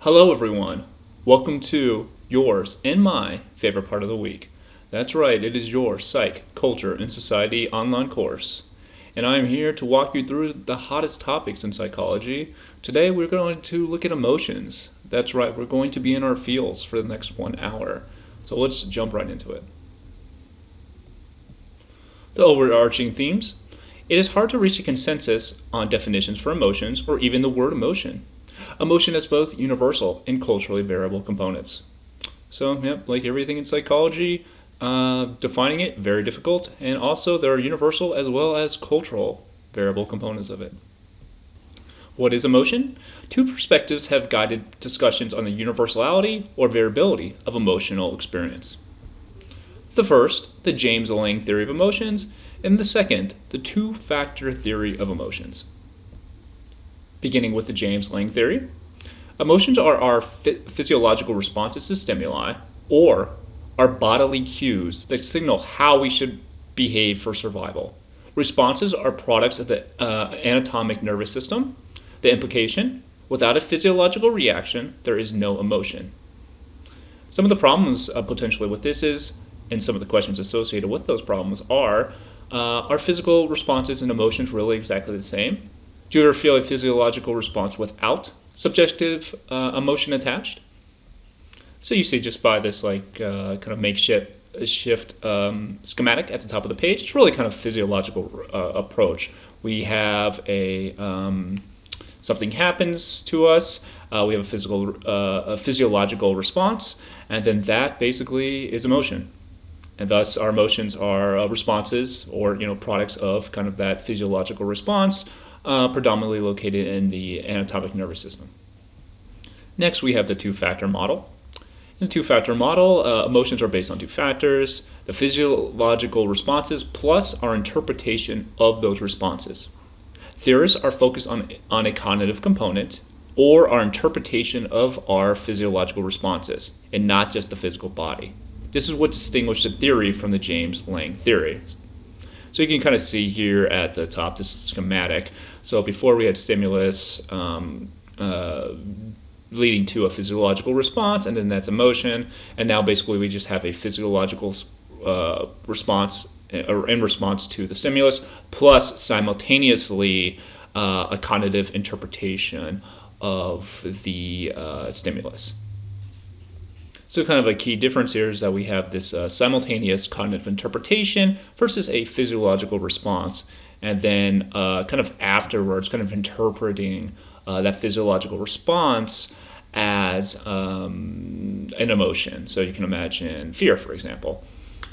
Hello, everyone. Welcome to yours and my favorite part of the week. That's right, it is your Psych, Culture, and Society online course. And I am here to walk you through the hottest topics in psychology. Today, we're going to look at emotions. That's right, we're going to be in our fields for the next 1 hour. So let's jump right into it. The overarching themes. It is hard to reach a consensus on definitions for emotions or even the word emotion. Emotion has both universal and culturally variable components. So, like everything in psychology, defining it, very difficult, and also there are universal as well as cultural variable components of it. What is emotion? Two perspectives have guided discussions on the universality or variability of emotional experience. The first, the James Lange theory of emotions, and the second, the two-factor theory of emotions. Beginning with the James Lange theory, emotions are our physiological responses to stimuli or our bodily cues that signal how we should behave for survival. Responses are products of the anatomic nervous system. The implication, without a physiological reaction, there is no emotion. Some of the problems potentially with this is, and some of the questions associated with those problems are physical responses and emotions really exactly the same? Do you ever feel a physiological response without subjective emotion attached? So you see just by this kind of makeshift schematic at the top of the page, it's really kind of physiological approach. We have something happens to us, we have a physiological response, and then that basically is emotion. And thus our emotions are responses or products of kind of that physiological response, predominantly located in the anatomic nervous system. Next, we have the two-factor model. In the two-factor model, emotions are based on two factors: the physiological responses plus our interpretation of those responses. Theorists are focused on a cognitive component or our interpretation of our physiological responses, and not just the physical body. This is what distinguishes the theory from the James Lange theory. So you can kind of see here at the top, this is schematic. So before we had stimulus leading to a physiological response, and then that's emotion. And now basically we just have a physiological response or in response to the stimulus, plus simultaneously a cognitive interpretation of the stimulus. So kind of a key difference here is that we have this simultaneous cognitive interpretation versus a physiological response, and then kind of afterwards kind of interpreting that physiological response as an emotion. So you can imagine fear, for example.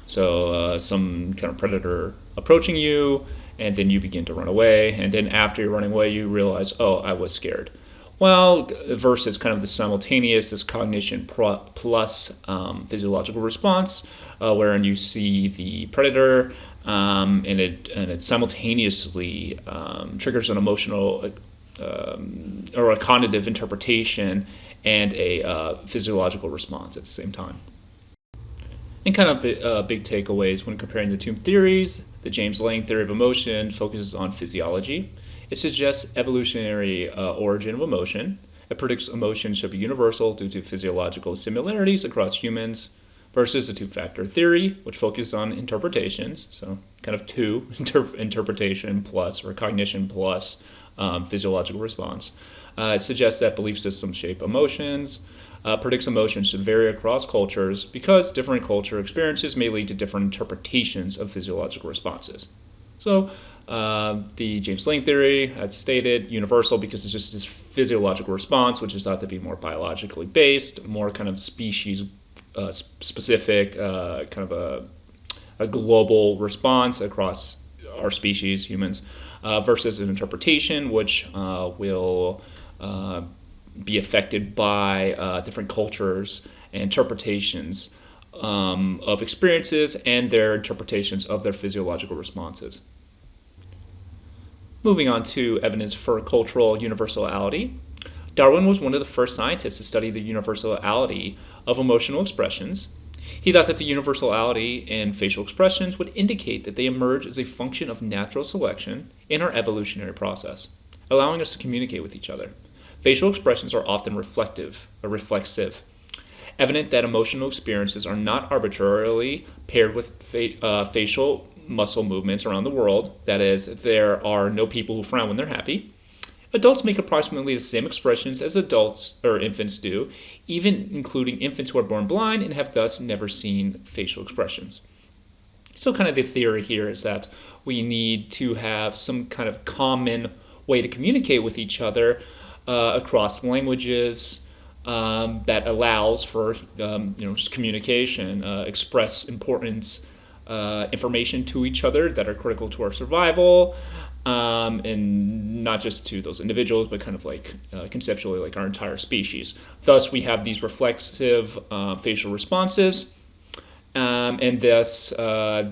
So some kind of predator approaching you, and then you begin to run away, and then after you're running away you realize, oh, I was scared. Well, versus kind of the simultaneous, this cognition plus physiological response, wherein you see the predator and it simultaneously triggers an emotional or a cognitive interpretation and a physiological response at the same time. And kind of big takeaways when comparing the two theories: the James Lange theory of emotion focuses on physiology. It suggests evolutionary origin of emotion. It predicts emotion should be universal due to physiological similarities across humans, versus the two-factor theory, which focuses on interpretations. So kind of interpretation plus or cognition plus physiological response. It suggests that belief systems shape emotions. Predicts emotions should vary across cultures because different culture experiences may lead to different interpretations of physiological responses. So the James Lange theory, as stated, universal because it's just this physiological response, which is thought to be more biologically based, more kind of species specific, kind of a global response across our species, humans, versus an interpretation, which will be affected by different cultures and interpretations of experiences and their interpretations of their physiological responses. Moving on to evidence for cultural universality. Darwin was one of the first scientists to study the universality of emotional expressions. He thought that the universality in facial expressions would indicate that they emerge as a function of natural selection in our evolutionary process, allowing us to communicate with each other. Facial expressions are often reflective or reflexive, evident that emotional experiences are not arbitrarily paired with facial muscle movements around the world. That is, there are no people who frown when they're happy. Adults make approximately the same expressions as adults or infants do, even including infants who are born blind and have thus never seen facial expressions. So kind of the theory here is that we need to have some kind of common way to communicate with each other across languages that allows for just communication, express important information to each other that are critical to our survival, and not just to those individuals, but kind of like conceptually like our entire species. Thus, we have these reflexive facial responses, and thus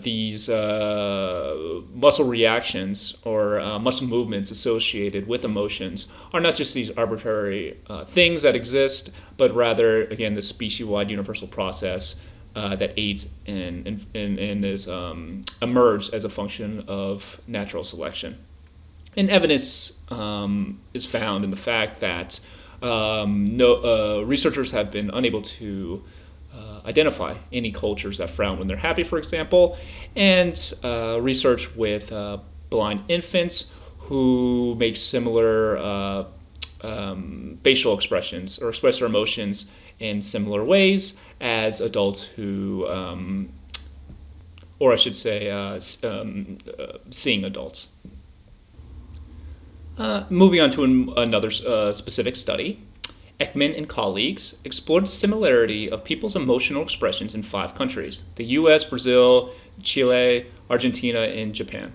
these muscle reactions or muscle movements associated with emotions are not just these arbitrary things that exist, but rather, again, the species-wide universal process that aids and is emerged as a function of natural selection. And evidence is found in the fact that researchers have been unable to identify any cultures that frown when they're happy, for example, and research with blind infants who make similar facial expressions or express their emotions in similar ways as adults who, or I should say, seeing adults. Moving on to another specific study, Ekman and colleagues explored the similarity of people's emotional expressions in 5 countries: the US, Brazil, Chile, Argentina, and Japan.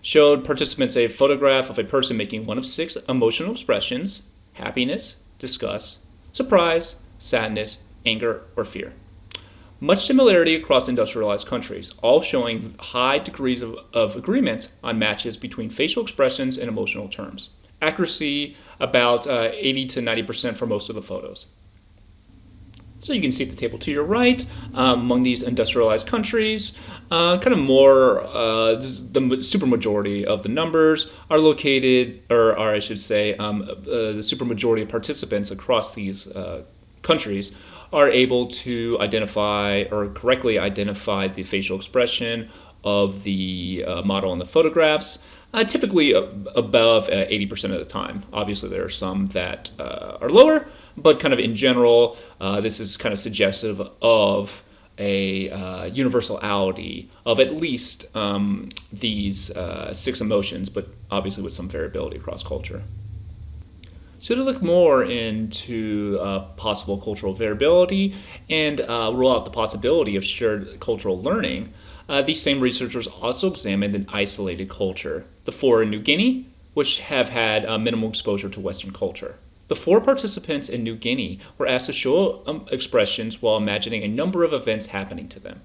Showed participants a photograph of a person making one of 6 emotional expressions: happiness, disgust, surprise, sadness, anger, or fear. Much similarity across industrialized countries, all showing high degrees of agreement on matches between facial expressions and emotional terms. Accuracy about 80 to 90% for most of the photos. So you can see at the table to your right, among these industrialized countries, kind of more, the supermajority of the numbers are located, or I should say, the supermajority of participants across these countries are able to identify or correctly identify the facial expression of the model in the photographs, typically above 80% of the time. Obviously, there are some that are lower, but kind of in general, this is kind of suggestive of a universality of at least these 6 emotions, but obviously with some variability across culture. So to look more into possible cultural variability and rule out the possibility of shared cultural learning, these same researchers also examined an isolated culture, the 4 in New Guinea, which have had minimal exposure to Western culture. The 4 participants in New Guinea were asked to show expressions while imagining a number of events happening to them.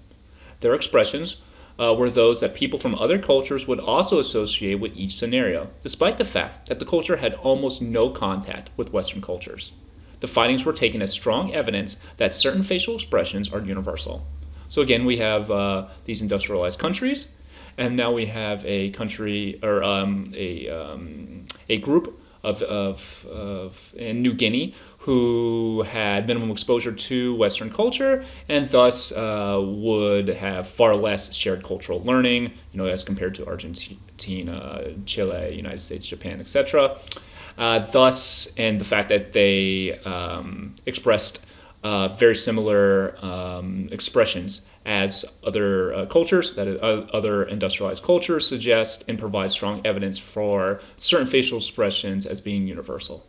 Their expressions were those that people from other cultures would also associate with each scenario, despite the fact that the culture had almost no contact with Western cultures. The findings were taken as strong evidence that certain facial expressions are universal. So again, we have these industrialized countries, and now we have a country or a group of in New Guinea who had minimum exposure to Western culture and thus would have far less shared cultural learning, as compared to Argentina, Chile, United States, Japan, etc. Thus, and the fact that they expressed very similar expressions as other cultures, that other industrialized cultures suggest and provide strong evidence for certain facial expressions as being universal.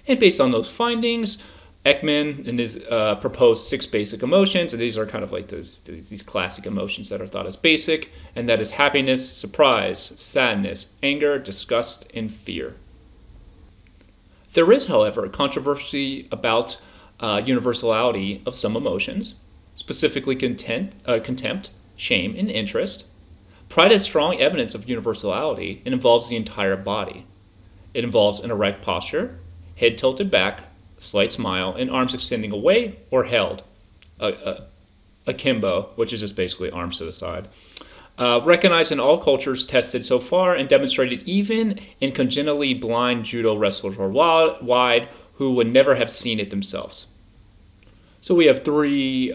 And based on those findings, Ekman and his proposed 6 basic emotions, and these are kind of like these classic emotions that are thought as basic, and that is happiness, surprise, sadness, anger, disgust, and fear. There is, however, controversy about universality of some emotions, specifically contempt, shame, and interest. Pride has strong evidence of universality and involves the entire body. It involves an erect posture, head tilted back, slight smile, and arms extending away or held, akimbo, which is just basically arms to the side. Recognized in all cultures tested so far and demonstrated even in congenitally blind judo wrestlers worldwide who would never have seen it themselves. So we have three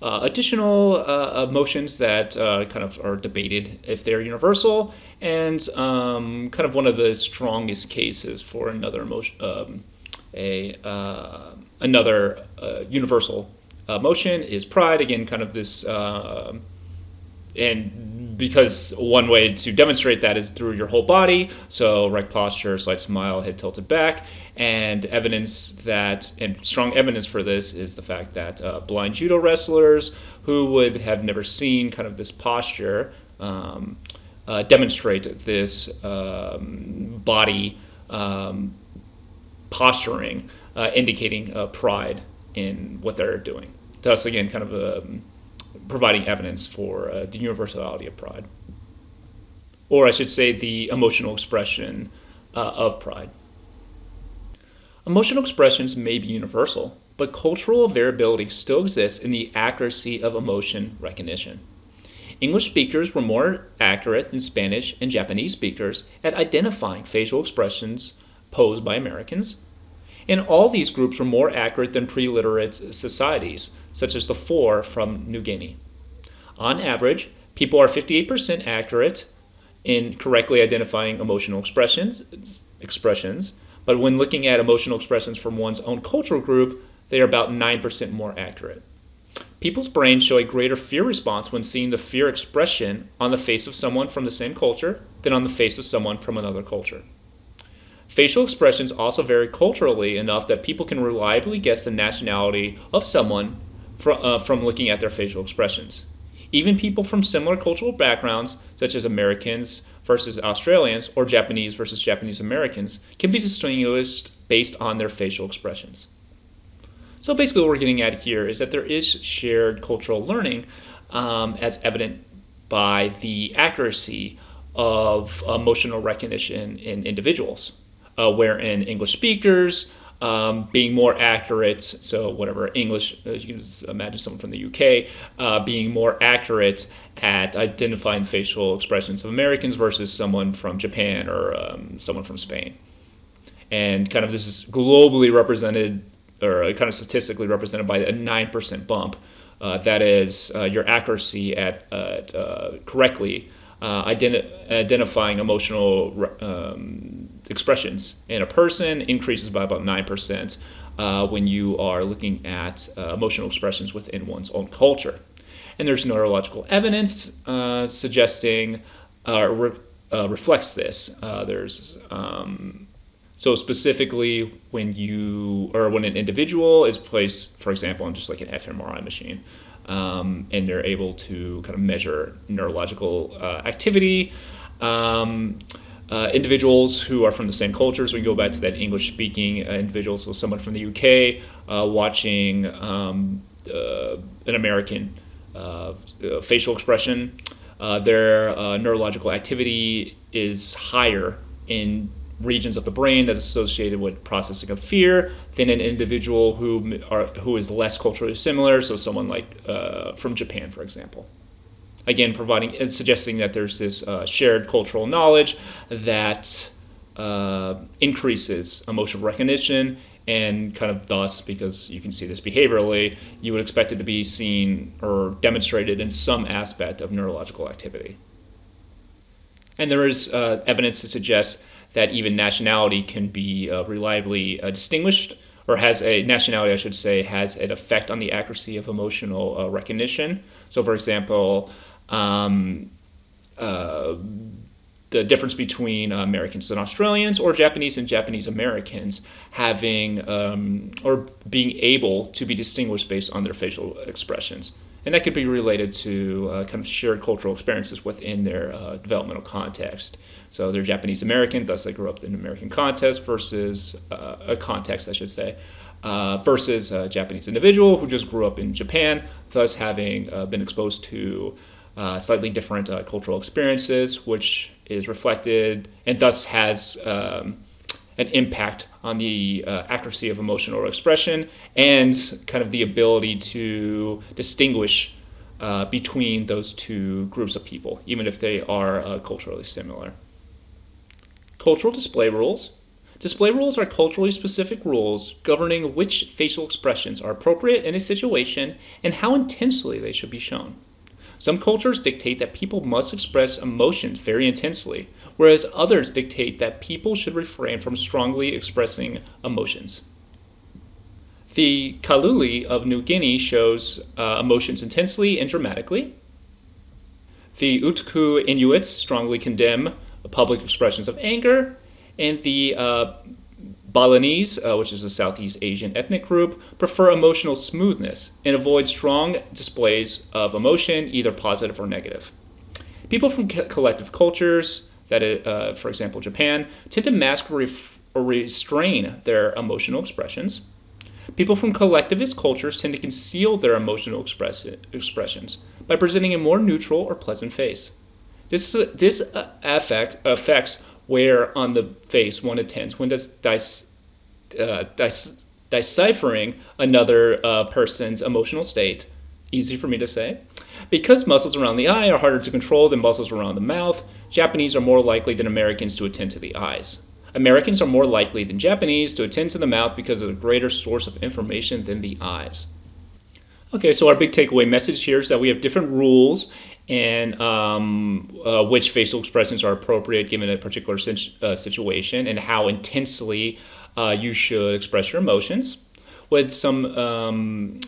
additional emotions that kind of are debated if they're universal, and kind of one of the strongest cases for another emotion, another universal emotion is pride. Again, kind of this, and because one way to demonstrate that is through your whole body, so erect posture, slight smile, head tilted back, and strong evidence for this is the fact that blind judo wrestlers who would have never seen kind of this posture demonstrate this body posturing, indicating pride in what they're doing. Thus, again, kind of providing evidence for the universality of pride. Or I should say the emotional expression of pride. Emotional expressions may be universal, but cultural variability still exists in the accuracy of emotion recognition. English speakers were more accurate than Spanish and Japanese speakers at identifying facial expressions posed by Americans, and all these groups were more accurate than pre-literate societies, such as the Four from New Guinea. On average, people are 58% accurate in correctly identifying emotional expressions, but when looking at emotional expressions from one's own cultural group, they are about 9% more accurate. People's brains show a greater fear response when seeing the fear expression on the face of someone from the same culture than on the face of someone from another culture. Facial expressions also vary culturally enough that people can reliably guess the nationality of someone from looking at their facial expressions. Even people from similar cultural backgrounds, such as Americans versus Australians or Japanese versus Japanese Americans, can be distinguished based on their facial expressions. So basically what we're getting at here is that there is shared cultural learning, as evident by the accuracy of emotional recognition in individuals, wherein English speakers being more accurate, so whatever English, you can just imagine someone from the UK being more accurate at identifying facial expressions of Americans versus someone from Japan or someone from Spain. And kind of this is globally represented, or kind of statistically represented by a 9% bump. That is your accuracy at correctly identifying emotional expressions in a person increases by about 9% when you are looking at emotional expressions within one's own culture. And there's neurological evidence suggesting reflects this. So specifically when an individual is placed, for example, on just like an fMRI machine, and they're able to kind of measure neurological activity. Individuals who are from the same cultures, we go back to that English-speaking individual, so someone from the UK watching an American facial expression, their neurological activity is higher in regions of the brain that is associated with processing of fear than an individual who is less culturally similar, so someone like from Japan, for example. Again, suggesting that there's this shared cultural knowledge that increases emotional recognition, and kind of thus, because you can see this behaviorally, you would expect it to be seen or demonstrated in some aspect of neurological activity. And there is evidence to suggest that even nationality can be reliably distinguished, or has an effect on the accuracy of emotional recognition. So, for example, the difference between Americans and Australians, or Japanese and Japanese Americans having or being able to be distinguished based on their facial expressions. And that could be related to kind of shared cultural experiences within their developmental context. So they're Japanese American, thus they grew up in an American context versus a Japanese individual who just grew up in Japan, thus having been exposed to slightly different cultural experiences, which is reflected and thus has an impact on the accuracy of emotional expression and kind of the ability to distinguish between those two groups of people, even if they are culturally similar. Cultural display rules. Display rules are culturally specific rules governing which facial expressions are appropriate in a situation and how intensely they should be shown. Some cultures dictate that people must express emotions very intensely, whereas others dictate that people should refrain from strongly expressing emotions. The Kaluli of New Guinea shows emotions intensely and dramatically. The Utku Inuits strongly condemn public expressions of anger, and the Balinese, which is a Southeast Asian ethnic group, prefer emotional smoothness and avoid strong displays of emotion, either positive or negative. People from collective cultures, that is, for example, Japan, tend to mask or restrain their emotional expressions. People from collectivist cultures tend to conceal their emotional expressions by presenting a more neutral or pleasant face. This affects where on the face one attends when deciphering another person's emotional state. Easy for me to say. Because muscles around the eye are harder to control than muscles around the mouth, Japanese are more likely than Americans to attend to the eyes. Americans are more likely than Japanese to attend to the mouth because of a greater source of information than the eyes. Okay, so our big takeaway message here is that we have different rules and which facial expressions are appropriate given a particular situation and how intensely you should express your emotions. With some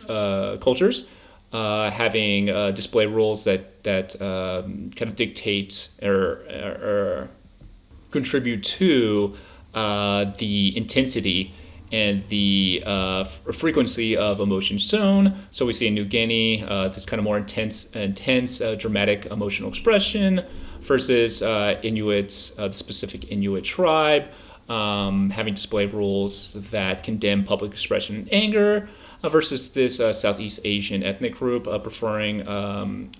cultures having display rules that kind of dictate or contribute to the intensity and the frequency of emotion shown. So we see in New Guinea this kind of more intense, dramatic emotional expression versus Inuits, the specific Inuit tribe, having display rules that condemn public expression and anger, versus this Southeast Asian ethnic group preferring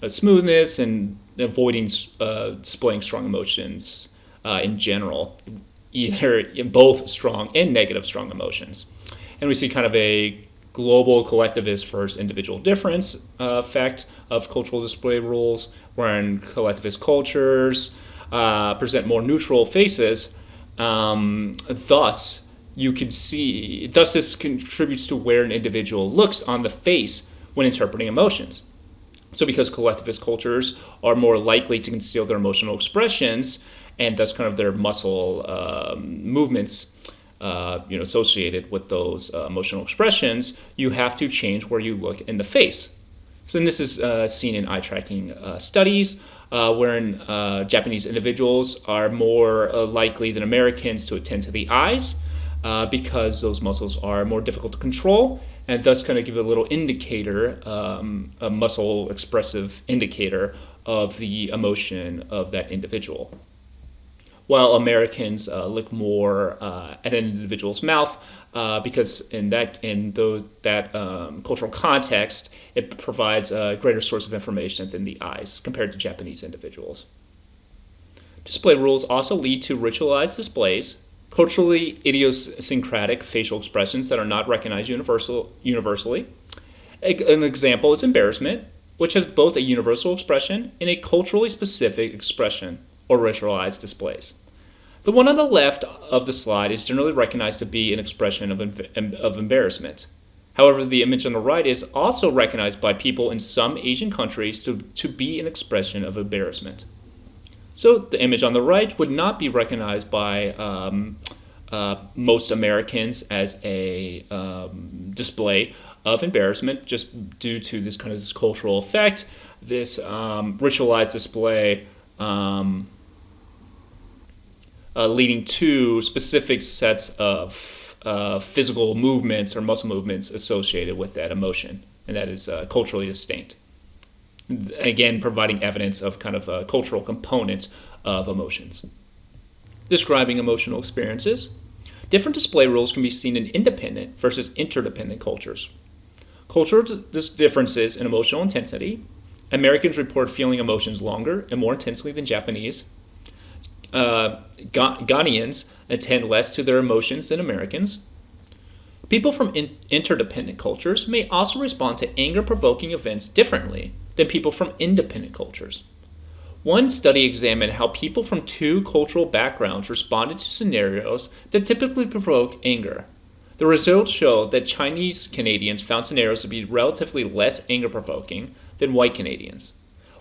smoothness and avoiding displaying strong emotions in general, either in both strong and negative strong emotions. And we see kind of a global collectivist versus individual difference effect of cultural display rules, wherein collectivist cultures present more neutral faces. Thus, this contributes to where an individual looks on the face when interpreting emotions. So because collectivist cultures are more likely to conceal their emotional expressions, and thus kind of their muscle movements associated with those emotional expressions, you have to change where you look in the face. So this is seen in eye tracking studies, wherein Japanese individuals are more likely than Americans to attend to the eyes because those muscles are more difficult to control, and thus kind of give a little indicator, a muscle expressive indicator of the emotion of that individual. While Americans look more at an individual's mouth because in that cultural context, it provides a greater source of information than the eyes compared to Japanese individuals. Display rules also lead to ritualized displays, culturally idiosyncratic facial expressions that are not recognized universally. An example is embarrassment, which has both a universal expression and a culturally specific expression, or ritualized displays. The one on the left of the slide is generally recognized to be an expression of embarrassment. However, the image on the right is also recognized by people in some Asian countries to be an expression of embarrassment. So the image on the right would not be recognized by most Americans as a display of embarrassment, just due to this kind of this cultural effect, this ritualized display leading to specific sets of physical movements or muscle movements associated with that emotion, and that is culturally distinct. Again, providing evidence of kind of a cultural component of emotions. Describing emotional experiences. Different display rules can be seen in independent versus interdependent cultures. Cultural differences in emotional intensity. Americans report feeling emotions longer and more intensely than Japanese. Ghanaians attend less to their emotions than Americans. People from interdependent cultures may also respond to anger-provoking events differently than people from independent cultures. One study examined how people from two cultural backgrounds responded to scenarios that typically provoke anger. The results showed that Chinese Canadians found scenarios to be relatively less anger-provoking than white Canadians.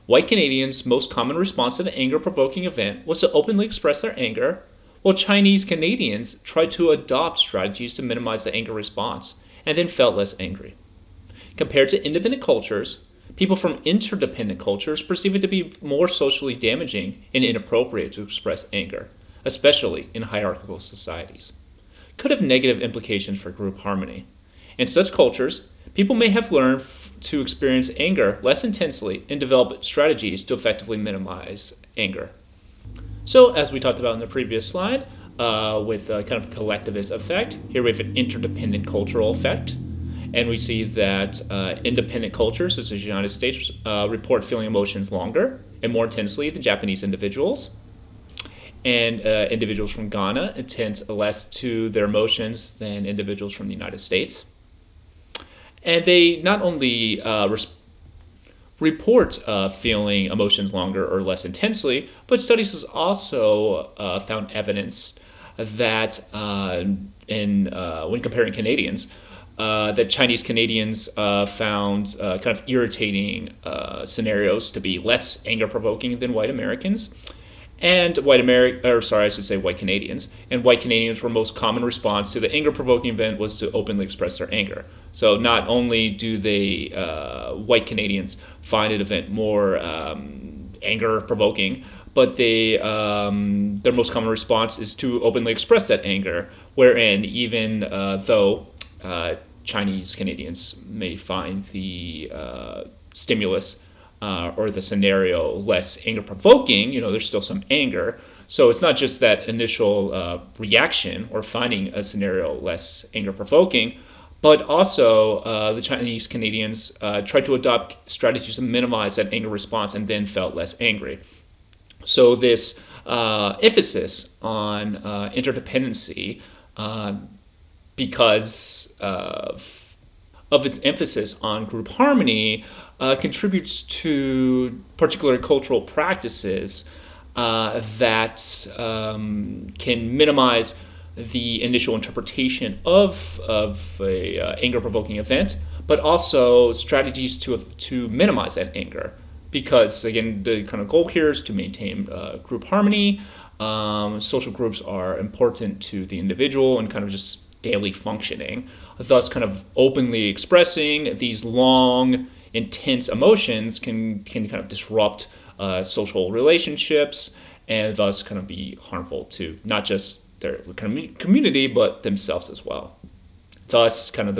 White Canadians' most common response to the anger-provoking event was to openly express their anger, while Chinese Canadians tried to adopt strategies to minimize the anger response and then felt less angry. Compared to independent cultures, people from interdependent cultures perceive it to be more socially damaging and inappropriate to express anger, especially in hierarchical societies. Could have negative implications for group harmony. In such cultures, people may have learned to experience anger less intensely and develop strategies to effectively minimize anger. So, as we talked about in the previous slide, with kind of collectivist effect, here we have an interdependent cultural effect. And we see that independent cultures, such as the United States, report feeling emotions longer and more intensely than Japanese individuals. And individuals from Ghana attend less to their emotions than individuals from the United States. And they not only report feeling emotions longer or less intensely, but studies has also found evidence that when comparing Canadians, that Chinese Canadians found kind of irritating scenarios to be less anger-provoking than white Americans, and white Canadians. And white Canadians were most common response to the anger-provoking event was to openly express their anger. So not only do white Canadians find an event more anger-provoking, but their most common response is to openly express that anger, wherein even though Chinese Canadians may find the stimulus or the scenario less anger-provoking, there's still some anger. So it's not just that initial reaction or finding a scenario less anger-provoking, but also the Chinese Canadians tried to adopt strategies to minimize that anger response and then felt less angry. So this emphasis on interdependency, because of its emphasis on group harmony, contributes to particular cultural practices that can minimize the initial interpretation of a anger-provoking event, but also strategies to minimize that anger. Because, again, the kind of goal here is to maintain group harmony. Social groups are important to the individual and kind of just daily functioning. Thus, kind of openly expressing these long, intense emotions can kind of disrupt social relationships and thus kind of be harmful to not just their community, but themselves as well. Thus, kind of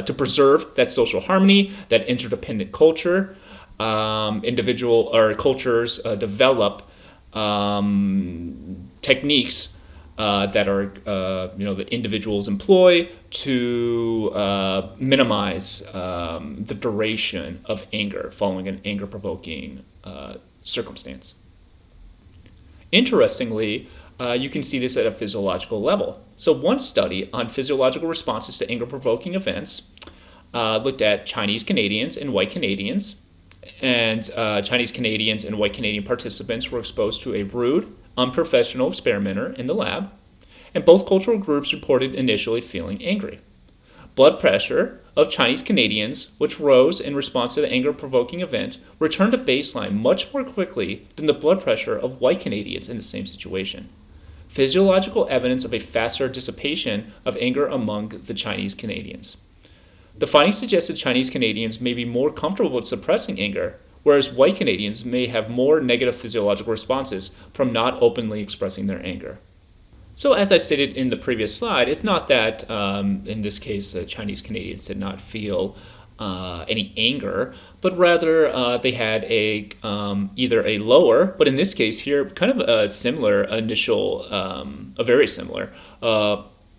to preserve that social harmony, that interdependent culture, individual or cultures develop techniques that are that individuals employ to minimize the duration of anger following an anger-provoking circumstance. Interestingly, you can see this at a physiological level. So one study on physiological responses to anger-provoking events looked at Chinese Canadians and white Canadians. And Chinese Canadians and white Canadian participants were exposed to a rude, unprofessional experimenter in the lab, and both cultural groups reported initially feeling angry. Blood pressure of Chinese Canadians, which rose in response to the anger-provoking event, returned to baseline much more quickly than the blood pressure of white Canadians in the same situation. Physiological evidence of a faster dissipation of anger among the Chinese Canadians. The findings suggested Chinese Canadians may be more comfortable with suppressing anger, whereas white Canadians may have more negative physiological responses from not openly expressing their anger. So as I stated in the previous slide, it's not that, in this case, Chinese Canadians did not feel any anger, but rather they had either a lower, but in this case here, kind of a similar initial, a very similar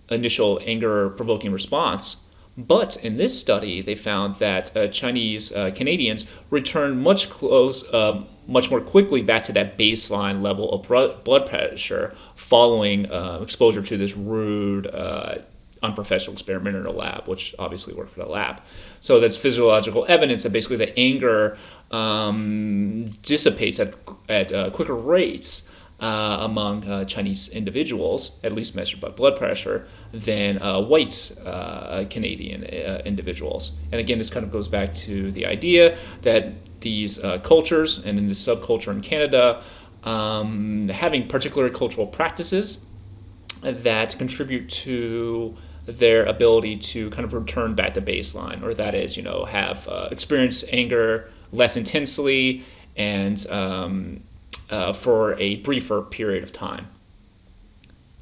initial anger-provoking response. But in this study, they found that Chinese Canadians returned much more quickly back to that baseline level of blood pressure following exposure to this rude, non-professional experimenter in a lab, which obviously worked for the lab. So that's physiological evidence that basically the anger dissipates at quicker rates among Chinese individuals, at least measured by blood pressure, than white Canadian individuals. And again, this kind of goes back to the idea that these cultures, and in this subculture in Canada, having particular cultural practices that contribute to their ability to kind of return back to baseline, or that is, have experience anger less intensely and for a briefer period of time.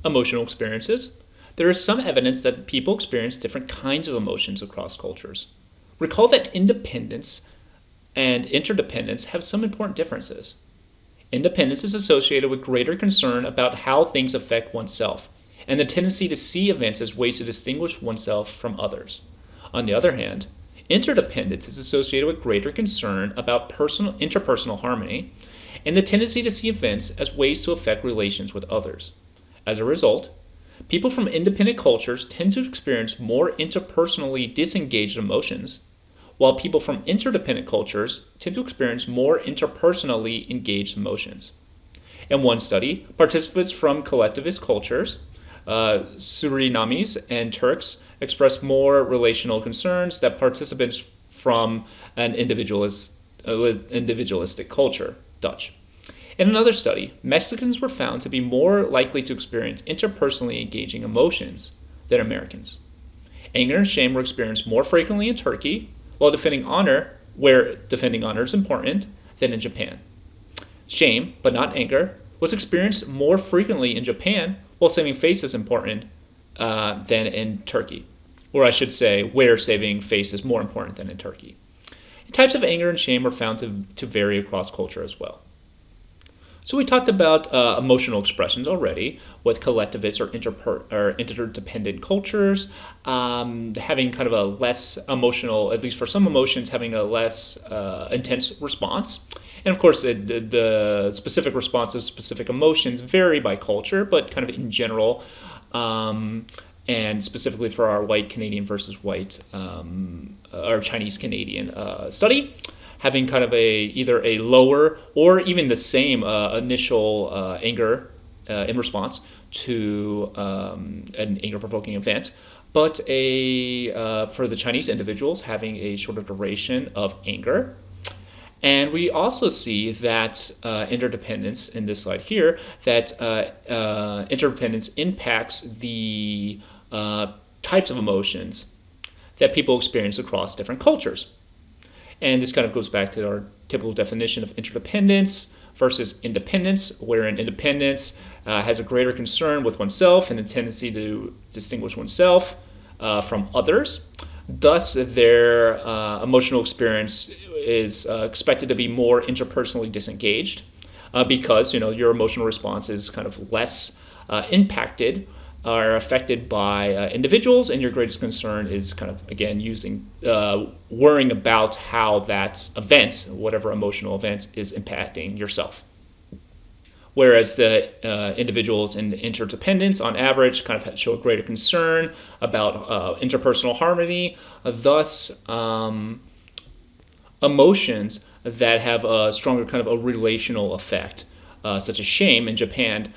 Emotional experiences. There is some evidence that people experience different kinds of emotions across cultures. Recall that independence and interdependence have some important differences. Independence is associated with greater concern about how things affect oneself, and the tendency to see events as ways to distinguish oneself from others. On the other hand, interdependence is associated with greater concern about interpersonal harmony, and the tendency to see events as ways to affect relations with others. As a result, people from independent cultures tend to experience more interpersonally disengaged emotions, while people from interdependent cultures tend to experience more interpersonally engaged emotions. In one study, participants from collectivist cultures, Surinamese and Turks, expressed more relational concerns than participants from an individualistic culture, Dutch. In another study, Mexicans were found to be more likely to experience interpersonally engaging emotions than Americans. Anger and shame were experienced more frequently in Turkey, while defending honor, where defending honor is important, than in Japan. Shame, but not anger, was experienced more frequently in Japan, while saving face is important than in Turkey. Or I should say, where saving face is more important than in Turkey. Types of anger and shame are found to vary across culture as well. So we talked about emotional expressions already with collectivist or interdependent cultures, having kind of a less emotional, at least for some emotions, having a less intense response. And of course, the specific response of specific emotions vary by culture, but kind of in general, and specifically for our white Canadian versus white, or Chinese Canadian study, having kind of either a lower or even the same initial anger in response to an anger-provoking event, but for the Chinese individuals having a shorter duration of anger. And we also see that interdependence in this slide here, that interdependence impacts the types of emotions that people experience across different cultures. And this kind of goes back to our typical definition of interdependence versus independence, wherein independence has a greater concern with oneself and a tendency to distinguish oneself from others. Thus, their emotional experience is expected to be more interpersonally disengaged because your emotional response is kind of less impacted are affected by individuals, and your greatest concern is kind of, again, worrying about how that event, whatever emotional event, is impacting yourself. Whereas the individuals in interdependence, on average, kind of show a greater concern about interpersonal harmony. Thus, emotions that have a stronger kind of a relational effect, such as shame in Japan,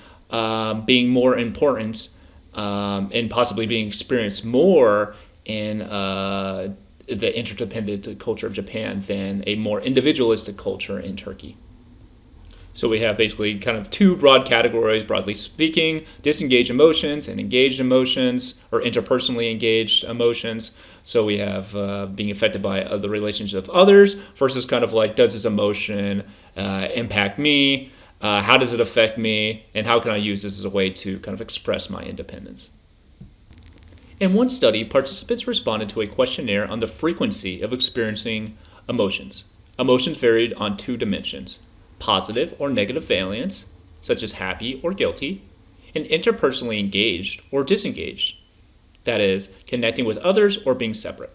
being more important and possibly being experienced more in the interdependent culture of Japan than a more individualistic culture in Turkey. So we have basically kind of two broad categories, broadly speaking: disengaged emotions and engaged emotions, or interpersonally engaged emotions. So we have being affected by the relationships of others versus kind of like, does this emotion impact me? How does it affect me? And how can I use this as a way to kind of express my independence? In one study, participants responded to a questionnaire on the frequency of experiencing emotions. Emotions varied on two dimensions: positive or negative valence, such as happy or guilty, and interpersonally engaged or disengaged, that is, connecting with others or being separate.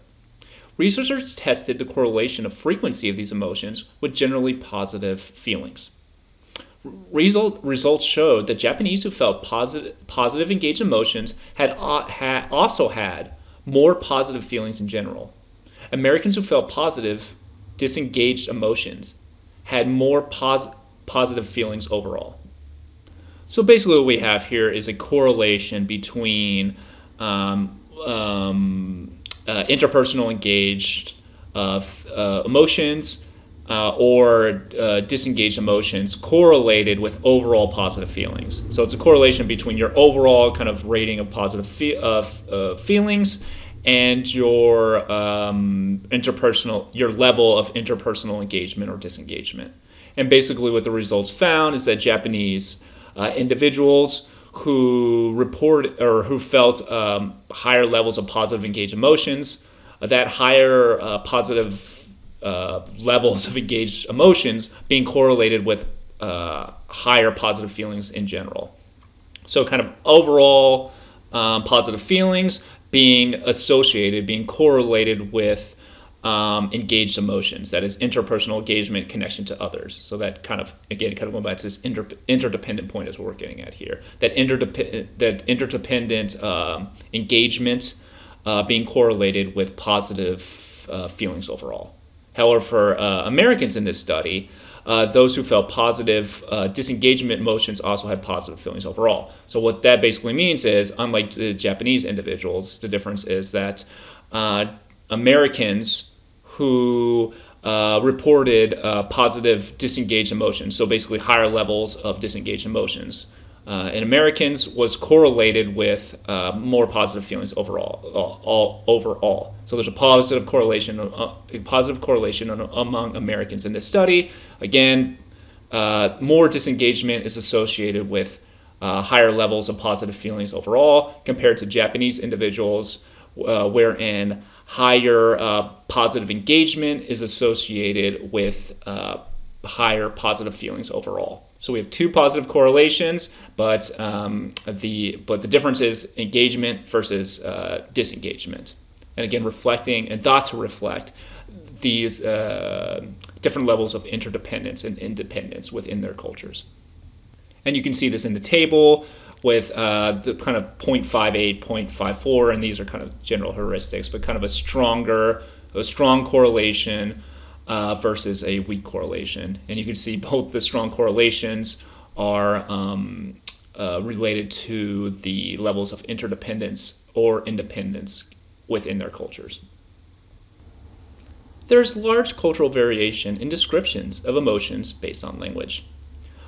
Researchers tested the correlation of frequency of these emotions with generally positive feelings. Results showed that Japanese who felt positive engaged emotions also had more positive feelings in general. Americans who felt positive disengaged emotions had more positive feelings overall. So basically, what we have here is a correlation between interpersonal engaged emotions or disengaged emotions correlated with overall positive feelings. So it's a correlation between your overall kind of rating of positive feelings and your your level of interpersonal engagement or disengagement. And basically, what the results found is that Japanese individuals who who felt higher levels of positive engaged emotions, that higher positive levels of engaged emotions being correlated with higher positive feelings in general. So kind of overall positive feelings being correlated with engaged emotions, that is interpersonal engagement, connection to others. So that kind of going back to this interdependent point is what we're getting at here. That interdependent engagement being correlated with positive feelings overall. However, for Americans in this study, those who felt positive disengagement emotions also had positive feelings overall. So what that basically means is, unlike the Japanese individuals, the difference is that Americans who reported positive disengaged emotions, so basically higher levels of disengaged emotions, in Americans was correlated with more positive feelings overall. So there's a positive correlation among Americans in this study. Again, more disengagement is associated with higher levels of positive feelings overall compared to Japanese individuals, wherein higher positive engagement is associated with higher positive feelings overall. So we have two positive correlations, but the difference is engagement versus disengagement. And again, reflecting and thought to reflect these different levels of interdependence and independence within their cultures. And you can see this in the table with the kind of 0.58, 0.54, and these are kind of general heuristics, but kind of a strong correlation versus a weak correlation. And you can see both the strong correlations are related to the levels of interdependence or independence within their cultures. There's large cultural variation in descriptions of emotions based on language.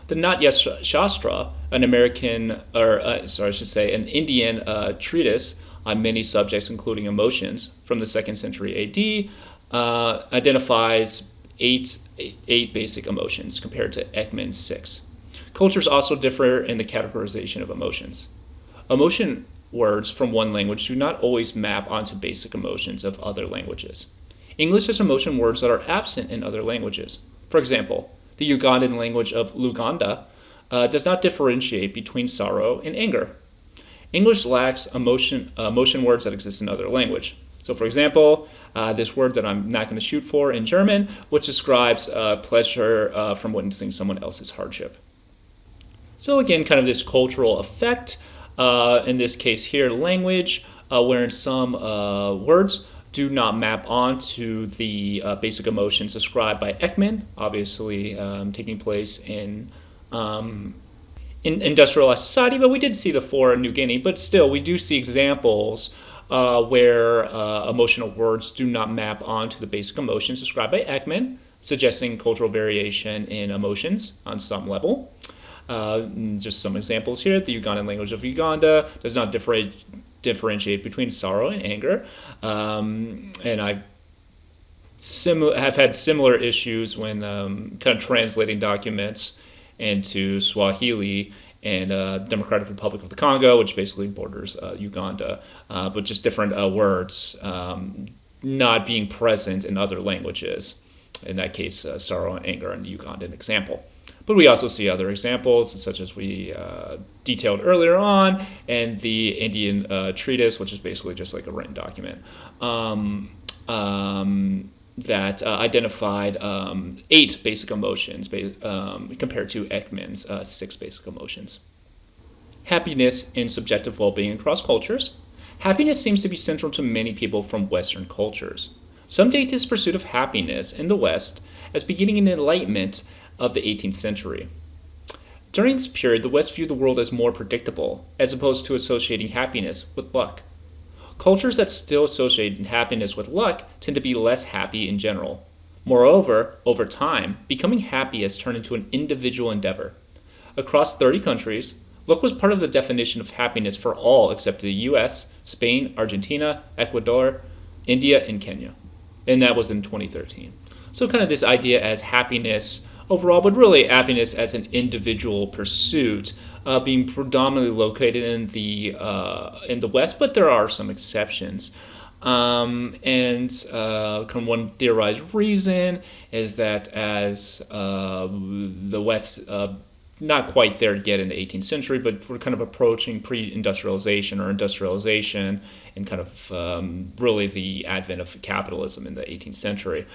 The Natya Shastra, an Indian treatise on many subjects, including emotions, from the 2nd century AD, identifies eight basic emotions compared to Ekman's 6. Cultures also differ in the categorization of emotions. Emotion words from one language do not always map onto basic emotions of other languages. English has emotion words that are absent in other languages. For example, the Ugandan language of Luganda does not differentiate between sorrow and anger. English lacks emotion words that exist in other language. So for example, this word that I'm not going to shoot for in German, which describes pleasure from witnessing someone else's hardship. So again, kind of this cultural effect, in this case here, language, wherein some words do not map onto the basic emotions described by Ekman, obviously taking place in industrialized society, but we did see the 4 in New Guinea, but still we do see examples where emotional words do not map onto the basic emotions described by Ekman, suggesting cultural variation in emotions on some level. Just some examples here. The Ugandan language of Uganda does not differentiate between sorrow and anger. And I have had similar issues when kind of translating documents into Swahili and Democratic Republic of the Congo, which basically borders Uganda, but just different words not being present in other languages. In that case, sorrow and anger in the Ugandan example. But we also see other examples, such as we detailed earlier on, and the Indian treatise, which is basically just like a written document. that identified 8 basic emotions compared to Ekman's 6 basic emotions. Happiness and subjective well-being across cultures. Happiness seems to be central to many people from Western cultures. Some date this pursuit of happiness in the West as beginning in the Enlightenment of the 18th century. During this period, the West viewed the world as more predictable, as opposed to associating happiness with luck. Cultures that still associate happiness with luck tend to be less happy in general. Moreover, over time, becoming happy has turned into an individual endeavor. Across 30 countries, luck was part of the definition of happiness for all except the US, Spain, Argentina, Ecuador, India, and Kenya. And that was in 2013. So kind of this idea as happiness overall, but really happiness as an individual pursuit, being predominantly located in the West, but there are some exceptions. Kind of one theorized reason is that as the West, not quite there yet in the 18th century, but we're kind of approaching pre-industrialization or industrialization and kind of really the advent of capitalism in the 18th century.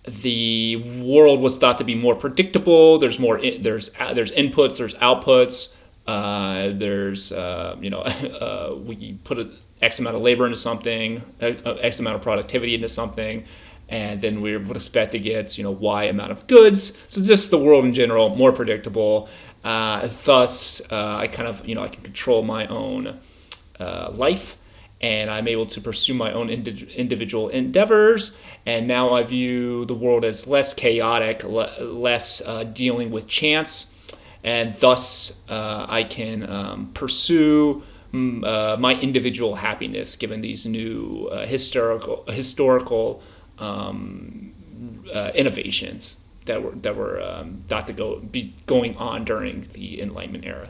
The world was thought to be more predictable. There's inputs, there's outputs. We put an X amount of labor into something, X amount of productivity into something, and then we would expect to get Y amount of goods. So just the world in general more predictable. Thus, I kind of I can control my own life, and I'm able to pursue my own individual endeavors. And now I view the world as less chaotic, less dealing with chance, and thus I can pursue my individual happiness given these new historical innovations that were thought to be going on during the Enlightenment era.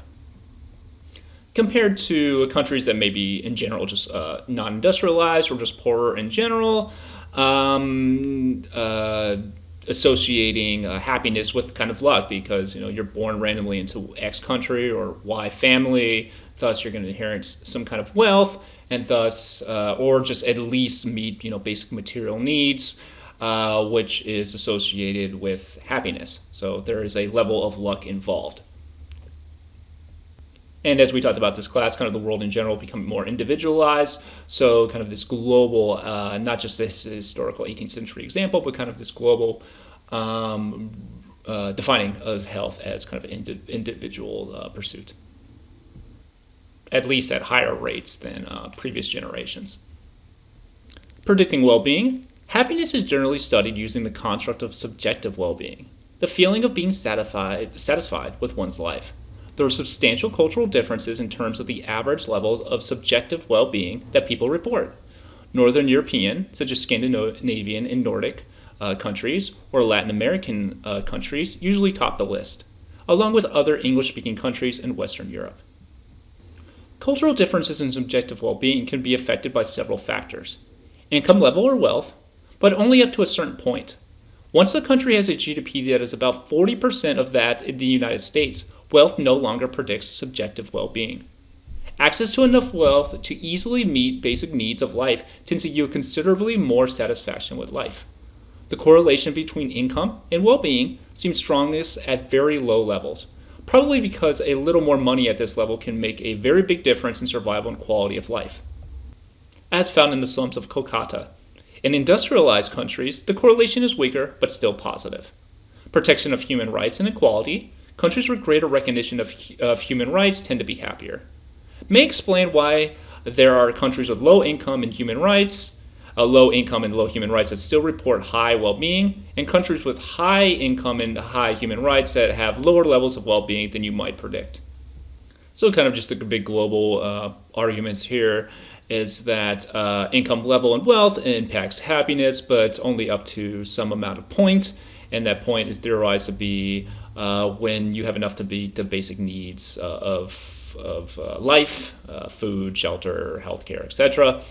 Compared to countries that may be in general just non-industrialized or just poorer in general, associating happiness with kind of luck because you're born randomly into X country or Y family, thus you're going to inherit some kind of wealth, and thus or just at least meet basic material needs, which is associated with happiness. So there is a level of luck involved. And as we talked about this class, kind of the world in general becoming more individualized. So kind of this global, not just this historical 18th century example, but kind of this global defining of health as kind of an individual pursuit, at least at higher rates than previous generations. Predicting well-being. Happiness is generally studied using the construct of subjective well-being, the feeling of being satisfied with one's life. There are substantial cultural differences in terms of the average level of subjective well-being that people report. Northern European, such as Scandinavian and Nordic countries, or Latin American countries, usually top the list, along with other English-speaking countries in Western Europe. Cultural differences in subjective well-being can be affected by several factors. Income level or wealth, but only up to a certain point. Once a country has a GDP that is about 40% of that in the United States, wealth no longer predicts subjective well-being. Access to enough wealth to easily meet basic needs of life tends to yield considerably more satisfaction with life. The correlation between income and well-being seems strongest at very low levels, probably because a little more money at this level can make a very big difference in survival and quality of life. As found in the slums of Kolkata. In industrialized countries, the correlation is weaker but still positive. Protection of human rights and equality. Countries with greater recognition of human rights tend to be happier. May explain why there are countries with low income and human rights, low income and low human rights that still report high well-being, and countries with high income and high human rights that have lower levels of well-being than you might predict. So kind of just the big global arguments here is that income level and wealth impacts happiness, but only up to some amount of point, and that point is theorized to be when you have enough to meet the basic needs of life, food, shelter, healthcare, etc.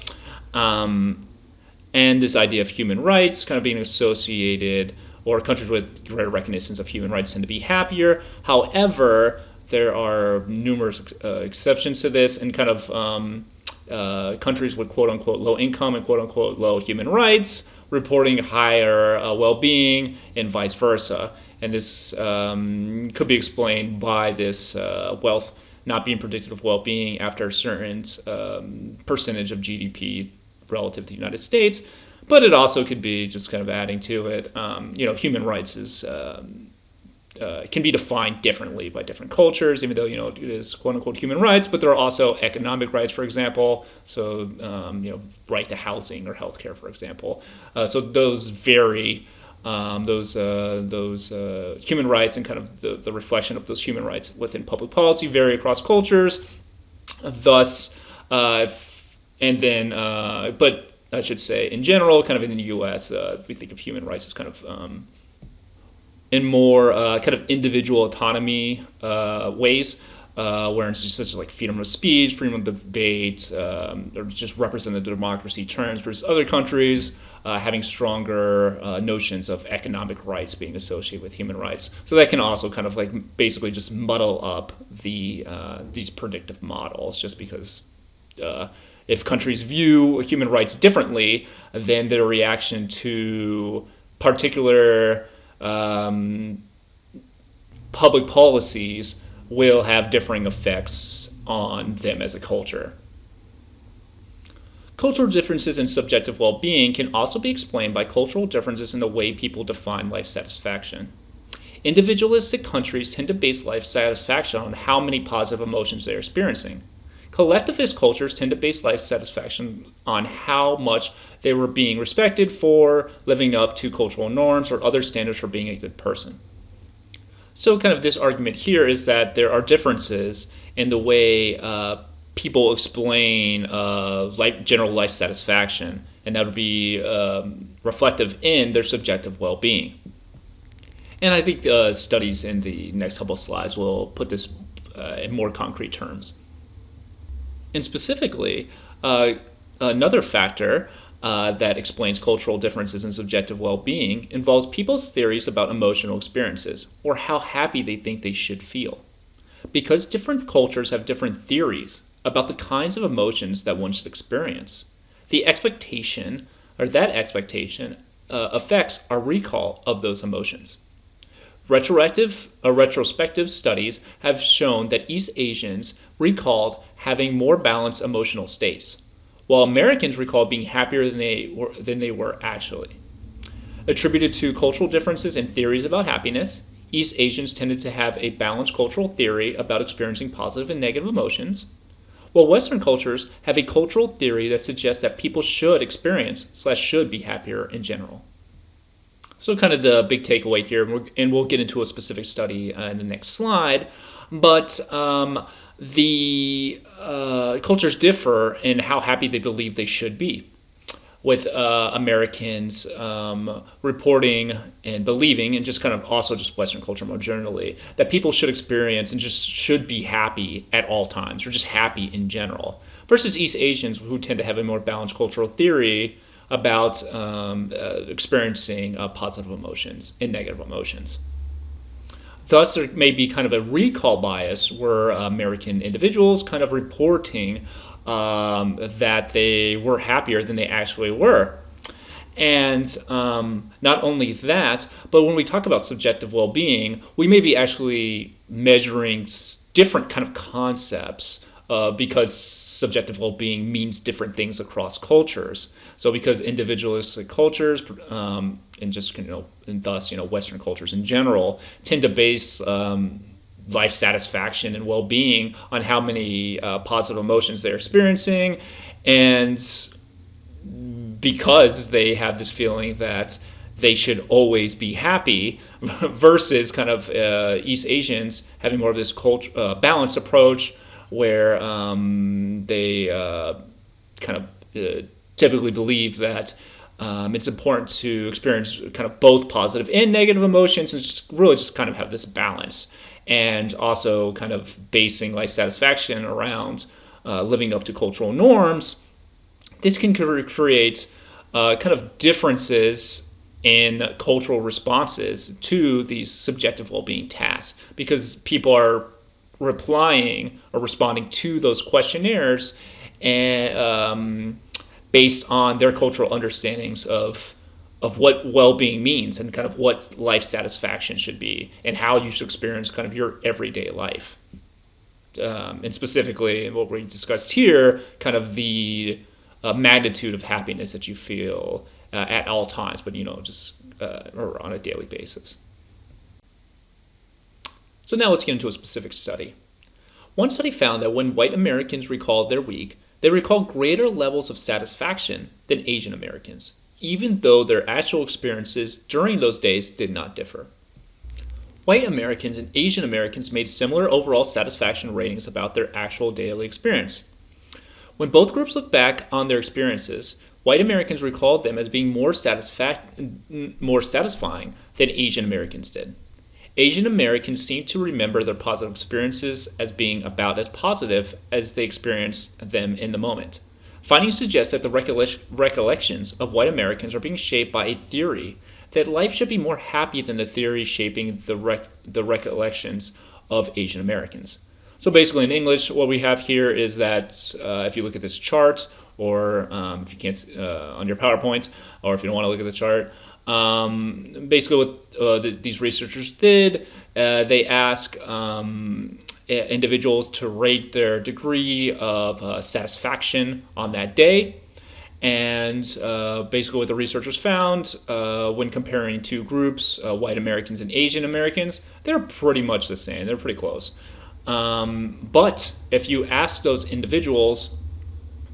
And this idea of human rights kind of being associated, or countries with greater recognitions of human rights tend to be happier. However, there are numerous exceptions to this, and kind of countries with quote-unquote low income and quote-unquote low human rights reporting higher well-being, and vice versa. And this could be explained by this wealth not being predictive of well-being after a certain percentage of GDP relative to the United States. But it also could be just kind of adding to it. Human rights is can be defined differently by different cultures, even though it is quote unquote human rights. But there are also economic rights, for example. So right to housing or healthcare, for example. So those vary. Those human rights and kind of the reflection of those human rights within public policy vary across cultures. Thus, but I should say, in general, kind of in the U.S., we think of human rights as kind of in more kind of individual autonomy ways, where it's just such as like freedom of speech, freedom of debate, or just representative democracy terms, versus other countries having stronger notions of economic rights being associated with human rights. So that can also kind of like basically just muddle up these predictive models, just because if countries view human rights differently, then their reaction to particular public policies will have differing effects on them as a culture. Cultural differences in subjective well-being can also be explained by cultural differences in the way people define life satisfaction. Individualistic countries tend to base life satisfaction on how many positive emotions they are experiencing. Collectivist cultures tend to base life satisfaction on how much they were being respected for living up to cultural norms or other standards for being a good person. So kind of this argument here is that there are differences in the way people explain general life satisfaction, and that would be reflective in their subjective well-being. And I think studies in the next couple of slides will put this in more concrete terms. And specifically, another factor that explains cultural differences in subjective well-being involves people's theories about emotional experiences, or how happy they think they should feel. Because different cultures have different theories about the kinds of emotions that one should experience, that expectation affects our recall of those emotions. Retrospective studies have shown that East Asians recalled having more balanced emotional states, while Americans recalled being happier than they were actually. Attributed to cultural differences in theories about happiness, East Asians tended to have a balanced cultural theory about experiencing positive and negative emotions, while Western cultures have a cultural theory that suggests that people should experience/should be happier in general. So kind of the big takeaway here, and we'll get into a specific study in the next slide, but the cultures differ in how happy they believe they should be, with Americans reporting and believing, and just kind of also just Western culture more generally, that people should experience and just should be happy at all times, or just happy in general, versus East Asians, who tend to have a more balanced cultural theory about experiencing positive emotions and negative emotions. Thus, there may be kind of a recall bias where American individuals kind of reporting that they were happier than they actually were. And not only that, but when we talk about subjective well-being, we may be actually measuring different kind of concepts because subjective well-being means different things across cultures. So because individualistic cultures and just and thus Western cultures in general tend to base life satisfaction and well-being on how many positive emotions they're experiencing, and because they have this feeling that they should always be happy, versus kind of East Asians having more of this balanced approach where they kind of typically believe that it's important to experience kind of both positive and negative emotions, and just kind of have this balance, and also kind of basing life satisfaction around living up to cultural norms. This can create kind of differences in cultural responses to these subjective well-being tasks, because people are replying or responding to those questionnaires and based on their cultural understandings of what well-being means and kind of what life satisfaction should be and how you should experience kind of your everyday life. And specifically, what we discussed here, kind of the magnitude of happiness that you feel at all times, but just or on a daily basis. So now let's get into a specific study. One study found that when white Americans recalled their week, they recalled greater levels of satisfaction than Asian Americans, even though their actual experiences during those days did not differ. White Americans and Asian Americans made similar overall satisfaction ratings about their actual daily experience. When both groups looked back on their experiences, white Americans recalled them as being more satisfying than Asian Americans did. Asian Americans seem to remember their positive experiences as being about as positive as they experienced them in the moment. Findings suggest that the recollections of white Americans are being shaped by a theory that life should be more happy than the theory shaping the recollections of Asian Americans. So basically in English, what we have here is that if you look at this chart, or if you can't on your PowerPoint, or if you don't want to look at the chart, basically what these researchers did, they ask individuals to rate their degree of satisfaction on that day. And basically what the researchers found when comparing two groups, white Americans and Asian Americans, they're pretty much the same. They're pretty close. But if you ask those individuals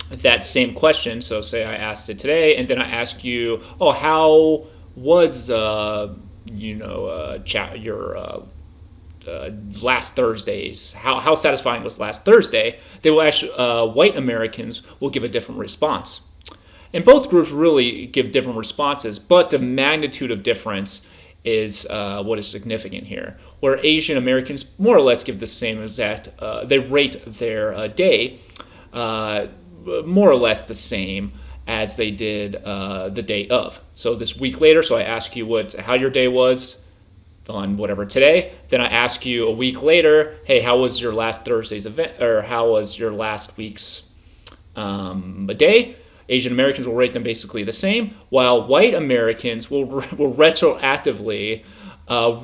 that same question, so say I asked it today, and then I ask you, oh, how was your last Thursdays? How satisfying was last Thursday? They will actually white Americans will give a different response. And both groups really give different responses, but the magnitude of difference is what is significant here. Where Asian Americans more or less give the same exact, they rate their day more or less the same as they did the day of. So this week later, so I ask you how your day was on whatever today, then I ask you a week later, hey, how was your last Thursday's event, or how was your last week's day? Asian Americans will rate them basically the same, while white Americans will retroactively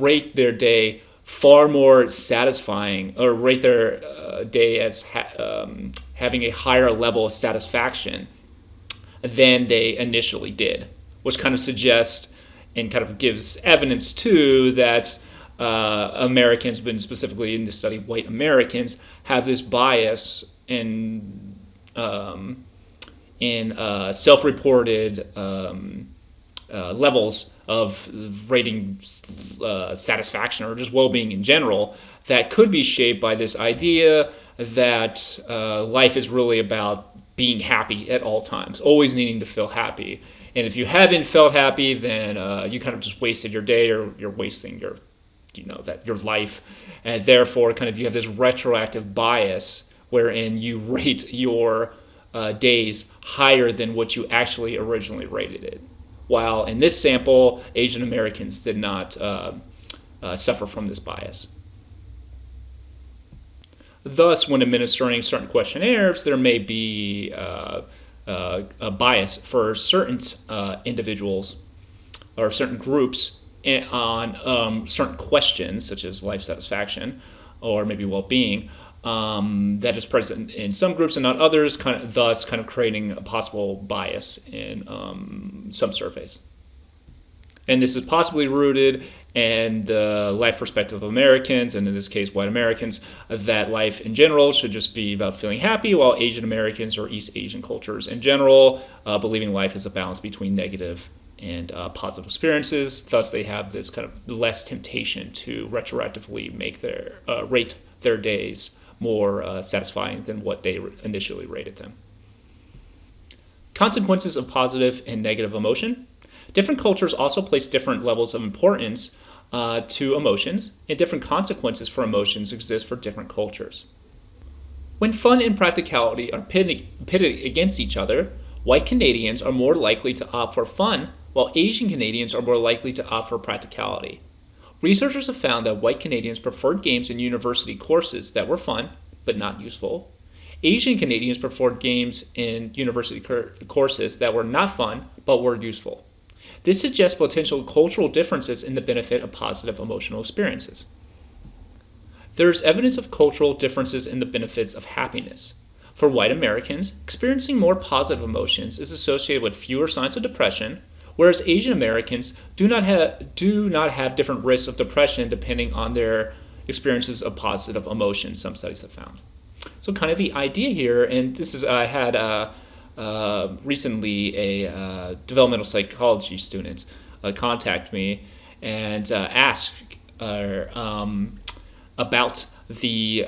rate their day far more satisfying, or rate their day as having a higher level of satisfaction than they initially did, which kind of suggests and kind of gives evidence too that Americans, but specifically in this study, white Americans, have this bias in self-reported levels of rating satisfaction or just well-being in general that could be shaped by this idea that life is really about being happy at all times, always needing to feel happy. And if you haven't felt happy, then you kind of just wasted your day, or you're wasting your life, and therefore kind of you have this retroactive bias wherein you rate your days higher than what you actually originally rated it. While in this sample, Asian Americans did not suffer from this bias. Thus, when administering certain questionnaires, there may be a bias for certain individuals or certain groups on certain questions, such as life satisfaction or maybe well-being, that is present in some groups and not others, thus creating a possible bias in some surveys. And this is possibly rooted in the life perspective of Americans, and in this case white Americans, that life in general should just be about feeling happy, while Asian Americans or East Asian cultures in general believing life is a balance between negative and positive experiences. Thus they have this kind of less temptation to retroactively make rate their days more satisfying than what they initially rated them. Consequences of positive and negative emotion. Different cultures also place different levels of importance to emotions, and different consequences for emotions exist for different cultures. When fun and practicality are pitted against each other, white Canadians are more likely to opt for fun, while Asian Canadians are more likely to opt for practicality. Researchers have found that white Canadians preferred games in university courses that were fun, but not useful. Asian Canadians preferred games in university courses that were not fun but were useful. This suggests potential cultural differences in the benefit of positive emotional experiences. There is evidence of cultural differences in the benefits of happiness. For white Americans, experiencing more positive emotions is associated with fewer signs of depression, whereas Asian Americans do not have different risks of depression depending on their experiences of positive emotions, some studies have found. So kind of the idea here, and this is, I had recently a developmental psychology student contact me and ask about the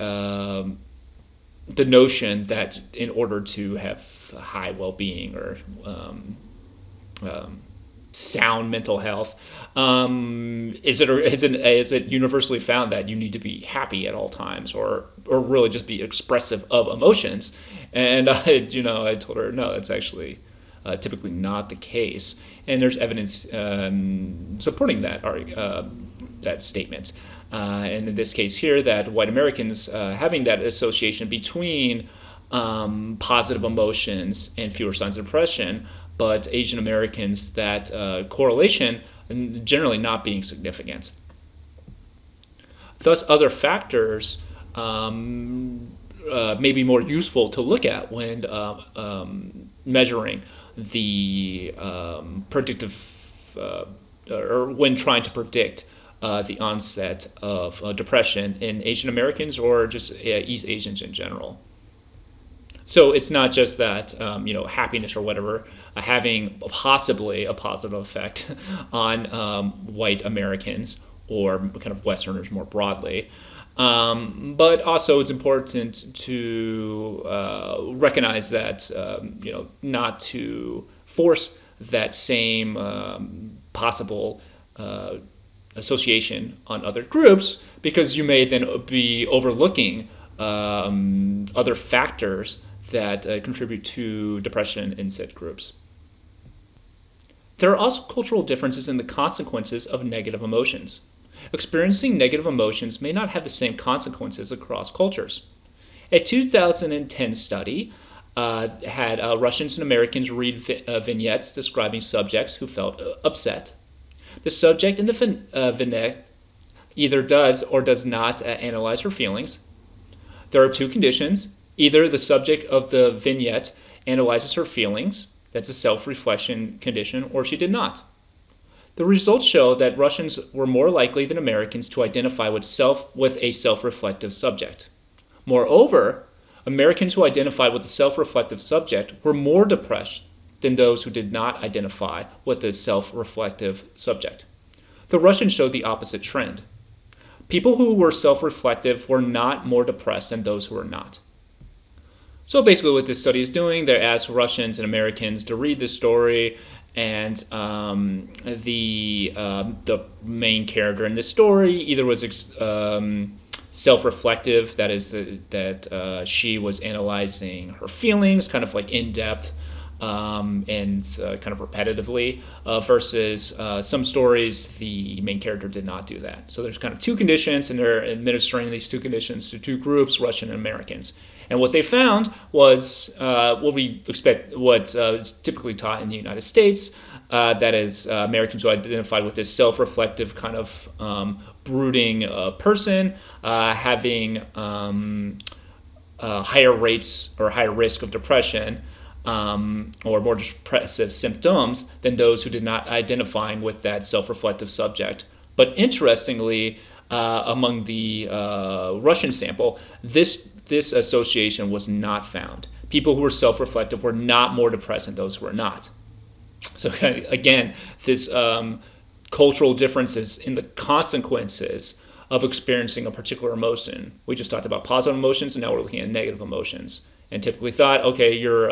notion that in order to have high well-being or sound mental health, is it universally found that you need to be happy at all times, or really just be expressive of emotions? And I told her no, it's actually typically not the case, and there's evidence supporting that statement. And in this case here, that white Americans having that association between positive emotions and fewer signs of depression, but Asian Americans that correlation generally not being significant. Thus, other factors may be more useful to look at when measuring the predictive or when trying to predict the onset of depression in Asian Americans or just East Asians in general. So it's not just that happiness or whatever having possibly a positive effect on white Americans or kind of Westerners more broadly, but also it's important to recognize that not to force that same possible association on other groups, because you may then be overlooking other factors that contribute to depression in said groups. There are also cultural differences in the consequences of negative emotions. Experiencing negative emotions may not have the same consequences across cultures. A 2010 study had Russians and Americans read vignettes describing subjects who felt upset. The subject in the vignette either does or does not analyze her feelings. There are two conditions. Either the subject of the vignette analyzes her feelings, that's a self-reflection condition, or she did not. The results show that Russians were more likely than Americans to identify with a self-reflective subject. Moreover, Americans who identified with the self-reflective subject were more depressed than those who did not identify with the self-reflective subject. The Russians showed the opposite trend. People who were self-reflective were not more depressed than those who were not. So basically what this study is doing, they asked Russians and Americans to read this story, and the main character in this story either was self-reflective, that is that she was analyzing her feelings kind of like in depth and kind of repetitively, versus some stories the main character did not do that. So there's kind of two conditions, and they're administering these two conditions to two groups, Russian and Americans. And what they found was what we expect, what is typically taught in the United States, that is Americans who identified with this self-reflective kind of brooding person having higher rates or higher risk of depression or more depressive symptoms than those who did not identify with that self-reflective subject. But interestingly, among the Russian sample, this association was not found. People who were self-reflective were not more depressed than those who were not. So again, this cultural differences in the consequences of experiencing a particular emotion. We just talked about positive emotions, and now we're looking at negative emotions. And typically thought, okay, you're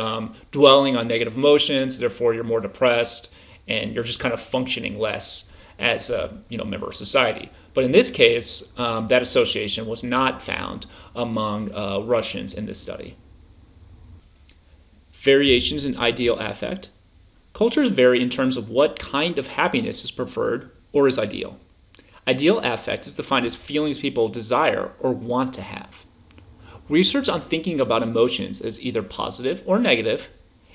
dwelling on negative emotions, therefore you're more depressed, and you're just kind of functioning less as a member of society. But in this case, that association was not found among Russians in this study. Variations in ideal affect. Cultures vary in terms of what kind of happiness is preferred or is ideal. Ideal affect is defined as feelings people desire or want to have. Research on thinking about emotions as either positive or negative,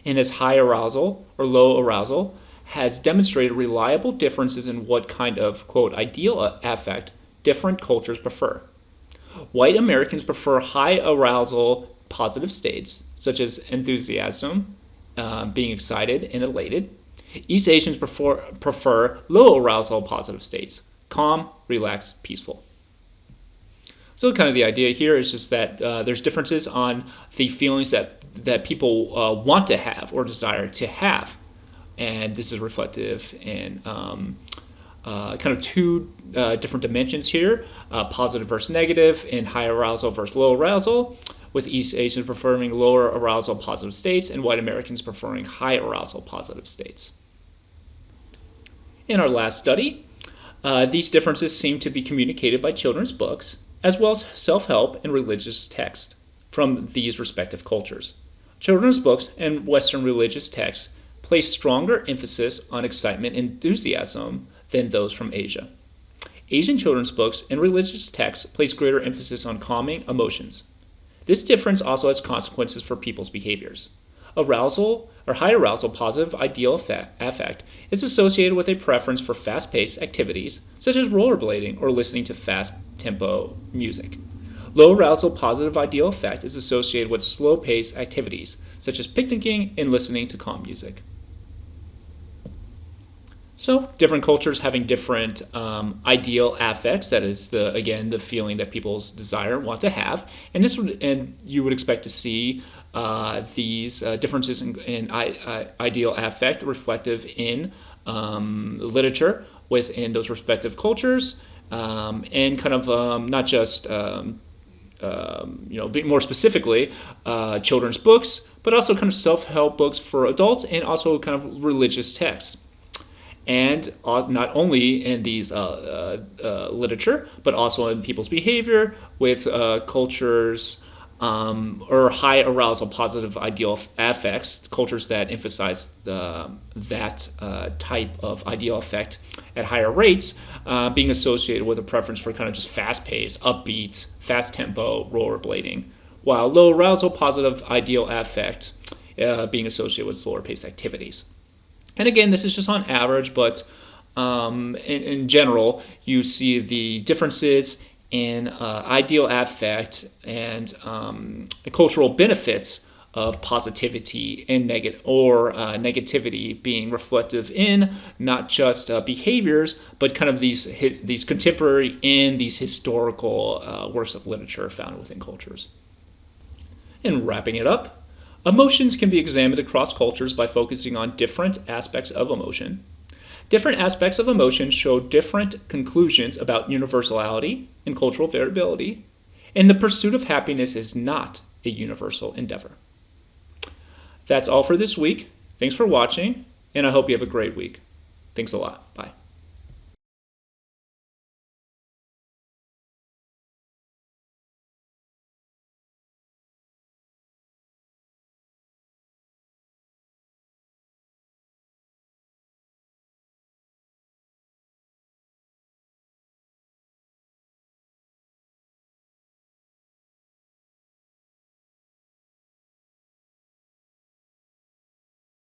and as high arousal or low arousal, has demonstrated reliable differences in what kind of, quote, ideal affect different cultures prefer. White Americans prefer high arousal positive states, such as enthusiasm, being excited and elated. East Asians prefer low arousal positive states, calm, relaxed, peaceful. So kind of the idea here is just that there's differences on the feelings that people want to have or desire to have. And this is reflective in kind of two different dimensions here, positive versus negative, and high arousal versus low arousal, with East Asians preferring lower arousal positive states and white Americans preferring high arousal positive states. In our last study, these differences seem to be communicated by children's books, as well as self-help and religious texts from these respective cultures. Children's books and Western religious texts place stronger emphasis on excitement and enthusiasm than those from Asia. Asian children's books and religious texts place greater emphasis on calming emotions. This difference also has consequences for people's behaviors. Arousal or high arousal positive ideal affect is associated with a preference for fast-paced activities such as rollerblading or listening to fast-tempo music. Low arousal positive ideal affect is associated with slow-paced activities such as picnicking and listening to calm music. So different cultures having different ideal affects. That is the feeling that people's desire want to have, and you would expect to see these differences in ideal affect reflective in literature within those respective cultures, and kind of not just more specifically children's books, but also kind of self-help books for adults, and also kind of religious texts. And not only in these literature, but also in people's behavior with cultures or high arousal positive ideal affects, cultures that emphasize that type of ideal affect at higher rates, being associated with a preference for kind of just fast-paced, upbeat, fast-tempo rollerblading, while low arousal positive ideal affect being associated with slower-paced activities. And again, this is just on average, but in general, you see the differences in ideal affect and cultural benefits of positivity and negativity being reflective in not just behaviors, but kind of these contemporary and these historical works of literature found within cultures. And wrapping it up, emotions can be examined across cultures by focusing on different aspects of emotion. Different aspects of emotion show different conclusions about universality and cultural variability, and the pursuit of happiness is not a universal endeavor. That's all for this week. Thanks for watching, and I hope you have a great week. Thanks a lot. Bye.